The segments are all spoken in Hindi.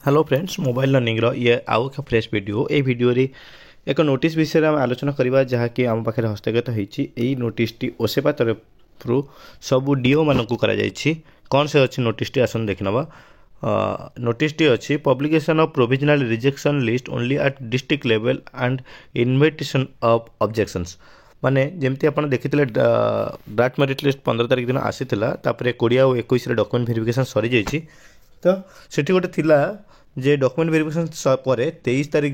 हेलो फ्रेंड्स, मोबाइल लर्निंग ये आउ एक फ्रेश वीडियो। ये वीडियो रे एक नोटिस विषय में आलोचना करवा जहाँकि आम पाखे हस्तगत होती। नोटिसटी ओसेपा तरफ सबू डीओ मानक कौन से अच्छी नोटिसटी आसन देखी नवा। नोटिसटी अच्छी publication of provisional rejection list only at district level and invitation of objections. माने जमती आप देखी ड्राफ्ट मेरिट लिस्ट 15 तारिख दिन आसी 20 और 21 डॉक्यूमेंट वेरिफिकेशन सरी जाइए। तो सेठी गोटे थिला जे डॉक्यूमेंट वेरिफिकेशन पर 23 तारिख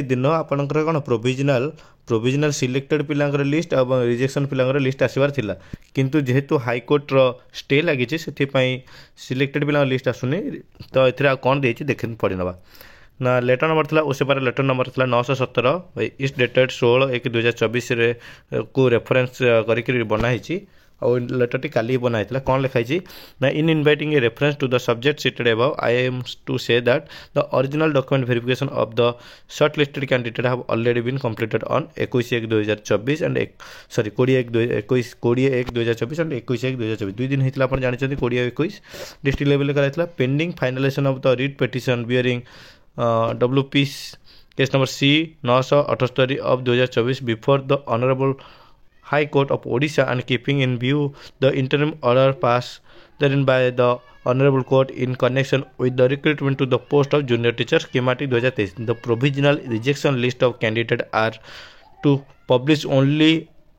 दिन आपंकर कौन प्रोविजनल सिलेक्टेड पिलांकर लिस्ट और रिजेक्शन पिलांकर लिस्ट आसबार थिला, किंतु जेहेतु हाईकोर्ट स्टे लगी से सिलेक्टेड पिला लिस्ट आसुनी। तो ये कौन देती देख पड़ी नवा ना। लेटर नंबर था ओसेपार लेटर नंबर था 917 इस डेटेड 16/1/2024 को रेफरेन्स करके बनाई। और लेटरटी काली बनाई कौन लिखाई ना in inviting a reference to the subject cited above I am to say that the original document verification of the short listed candidate have already been completed on 21/1/2024 and 20/1/2024 and 21/1/2024 दुई दिन होता। आप जानते 20/21 डिस्ट्रिक्ट लेवल कराइला। Pending finalisation of the writ petition bearing WP case number C 978 of 2024 before the honourable High Court of Odisha and keeping in view the interim order passed therein by the Honorable Court in connection with the recruitment to the post of junior teacher schematic 2023. The provisional rejection list of candidates are to publish only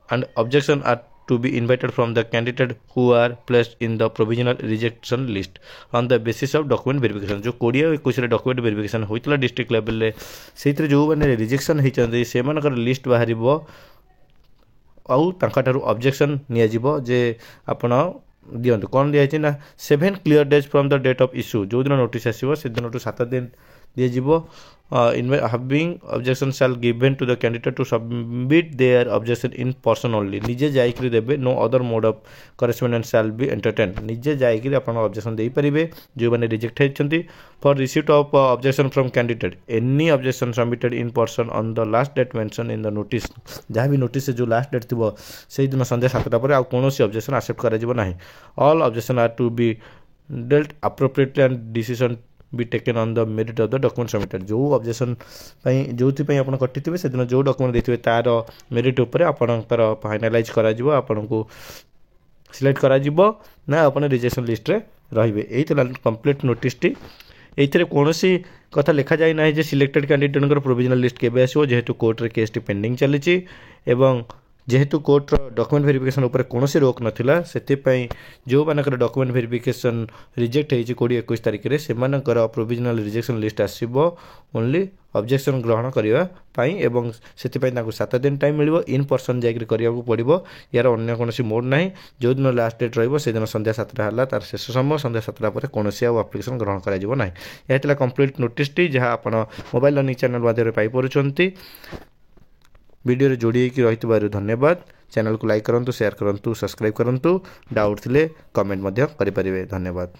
and objection are to be invited from the candidate who are placed in the provisional rejection list on the basis of document verification. जो 20 और 21 डॉक्यूमेंट वेरिफिकेशन होता डिस्ट्रिक्ट लेवल से जो मैंने रिजेक्शन होती से लिस्ट बाहर आउ तांकाठारु ऑब्जेक्शन नियाजिबो जे आपण दियंतु कौन दिया ना 7 clear days from the date of issue जो दिन नोटिस आसीबो से दिन 7 दिन दिजिबो। Having objection shall given to the candidate to submit their objection in person only. निजे जाइकरी देबे, no other mode of correspondence shall be entertain. निजे जाइकरी आपण ऑब्जेक्शन देई परिबे जो माने रिजेक्ट हेचंती। For receipt of objection from candidate any objection submitted in person on the last date mention in the notice. जहाँ भी नोटिस जो लास्ट डेट थिबो सेही दिन संध्या 7टा पर आ कोनोसी ऑब्जेक्शन एक्सेप्ट करा जिवो नाही। All objection are to be dealt appropriately and decision be taken on the merit of the document submitted. जो ऑब्जेक्शन जो आप कटिथे से दिन जो डॉक्यूमेंट देते तार मेरिट उपर आपणकर फाइनालाइज करा आपन को सिलेक्ट करा ना आपन रिजेक्शन लिस्ट रे रहिबे। एई तला कंप्लीट नोटिसटी एइथरे कोनोसी कथा लिखा जाय ना जे सिलेक्टेड कैंडिडेट प्रोविजनल लिस्ट केबे आसीबो, जेहेतु कोर्ट रे केस टी पेंडिंग चलीची एवं जेहेतु कोर्ट डॉक्यूमेंट वेरिफिकेशन उपर कौन रोक नाला से जो मानकर डॉक्यूमेंट वेरिफिकेशन रिजेक्ट होती 20-21 तारिख में से प्रोविजनल रिजेक्शन लिस्ट आसो ओनली ऑब्जेक्शन ग्रहण करने से 7 दिन टाइम मिल इन पर्सन जाकर पड़ो। यार अन्य कौन मोड ना जो दिन लास्ट डेट रही संध्या 7टा है तार शेष समय संध्या 7टा पर कौन आप्लिकेसन ग्रहण करना। यह कंप्लीट नोटिसटी जहाँ आप मोबाइल लर्निंग चैनल माध्यम पाइपरुंट। वीडियो रे जोड़ी रही धन्यवाद। चैनल को लाइक करूँ, शेयर करूँ, सब्सक्राइब करूँ। डाउट थिले कमेंट करें। धन्यवाद।